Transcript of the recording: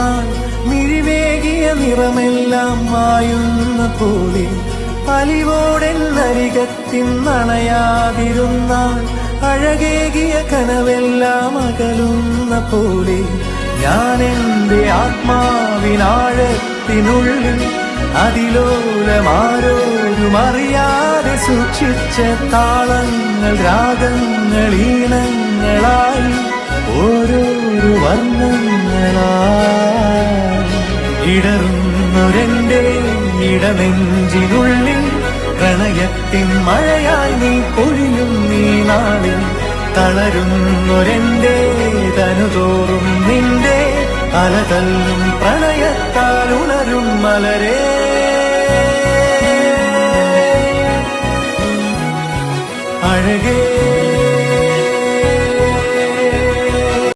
നാൾ മിഴിവേകിയ നിറമെല്ലാം മായുന്ന പോലെ അലിവോടെന്നരികത്തിന്നണയാതിരുന്നാൽ അഴകേകിയ കനവെല്ലാം അകലുന്ന പോലെ ഞാൻ എൻ്റെ ആത്മാവിനാഴത്തിനുള്ളിൽ അതിലോലമാരോരും അറിയാതെ സൂക്ഷിച്ച താളങ്ങൾ രാഗങ്ങൾ ഈണങ്ങളായി ഓരോരോ വർണ്ണങ്ങളായി ഇടറുന്നൊരെന്റെ ഇടനെഞ്ചിനുള്ളിൽ പ്രണയത്തിൻ മഴയായി നീ പൊഴിയും നീ നാളിൽ തളരുന്നൊരെന്റെ തനുതോറും നിന്റെ അലതല്ലും പ്രണയത്താൽ ഉണരും മലരേ അഴകേ